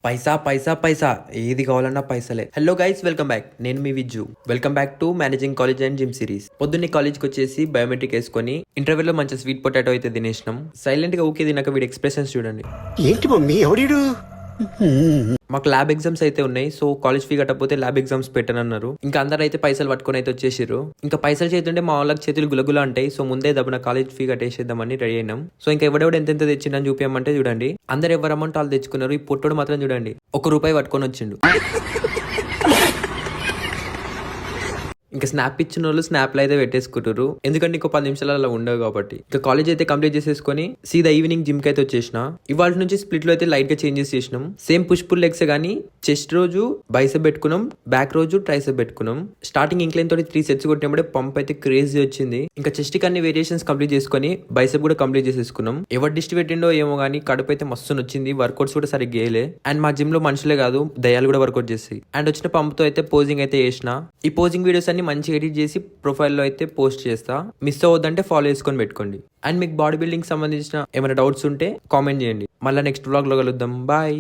పైసా పైసా పైసా ఏది కావాలన్నా పైసలే. Hello guys, welcome back. నేను మీ Vijju. Welcome back to managing college and gym series. పొద్దున్నే కాలేజ్కి వచ్చేసి బయోమెట్రిక్ వేసుకొని ఇంటర్వ్యూలో మంచి స్వీట్ పొటాటో అయితే తినేసినాం. సైలెంట్ గా ఊకే తినక వీడి ఎక్స్ప్రెషన్స్ చూడండి. ఏంటి మమ్మీ ఎవడీడు? మాకు ల్యాబ్ ఎగ్జామ్స్ అయితే ఉన్నాయి. సో కాలేజ్ ఫీ కట్టకపోతే ల్యాబ్ ఎగ్జామ్స్ పెట్టనన్నారు. ఇంకా అందరూ అయితే పైసలు పట్టుకొని అయితే వచ్చేసారు. ఇంకా పైసలు చేతుంటే మా వాళ్ళకి చేతులు గులగులా ఉంటాయి. సో ముందే దబ్బున కాలేజ్ ఫీ కట్టేసేద్దామని రెడీ అయినాం. సో ఇంకా ఎవడెవడు ఎంత తెచ్చిందని చూపించమంటే చూడండి, అందరు ఎవరు అమౌంట్ వాళ్ళు తెచ్చుకున్నారు. ఈ పొట్టోడు మాత్రం చూడండి ₹1 పట్టుకొని వచ్చిండు. ఇంకా స్నాప్ ఇచ్చిన వాళ్ళు స్నాప్లో అయితే పెట్టేసుకుంటారు, ఎందుకంటే ఇంకో 10 నిమిషాలు అలా ఉండవు కాబట్టి. ఇంకా కాలేజ్ అయితే కంప్లీట్ చేసేసుకొని సీదా ఈవినింగ్ జిమ్ కి అయితే వచ్చేసిన. ఇవాళ నుంచి స్ప్లిట్ లో అయితే లైట్ గా చేంజెస్ చేసినాం. సేమ్ పుష్ పుల్ లెగ్స్ కానీ చెస్ట్ రోజు బైసెప్ పెట్టుకున్నాం, బ్యాక్ రోజు ట్రైసెప్ పెట్టుకున్నాం. స్టార్టింగ్ ఇంక్లైన్ తోటి 3 సెట్స్ కొట్టినప్పుడే పంప్ అయితే క్రేజీ వచ్చింది. ఇంకా చెస్ట్ కి అన్ని వేరియేషన్స్ కంప్లీట్ చేసుకొని బైసెప్ కూడా కంప్లీట్ చేసేసుకున్నాం. ఎవరు డిస్ట్ పెట్టిండో ఏమో కానీ కడుపు అయితే మస్తు వచ్చింది. వర్కౌట్స్ కూడా సరిగ్గా చేయలే. అండ్ మా జిమ్ లో మనుషులే కాదు, దయాలు కూడా వర్కౌట్ చేస్తాయి. అండ్ వచ్చిన పంప్ తో అయితే పోజింగ్ అయితే చేసిన. ఈ పోజింగ్ వీడియోస్ అన్ని మంచిగా ఎడిట్ చేసి ప్రొఫైల్లో అయితే పోస్ట్ చేస్తా. మిస్ అవ్వద్దంటే ఫాలో చేసుకొని పెట్టుకోండి. అండ్ మీకు బాడీ బిల్డింగ్ సంబంధించిన ఏమైనా డౌట్స్ ఉంటే కామెంట్ చేయండి. మళ్ళీ నెక్స్ట్ వ్లాగ్ లో కలుద్దాం. బాయ్.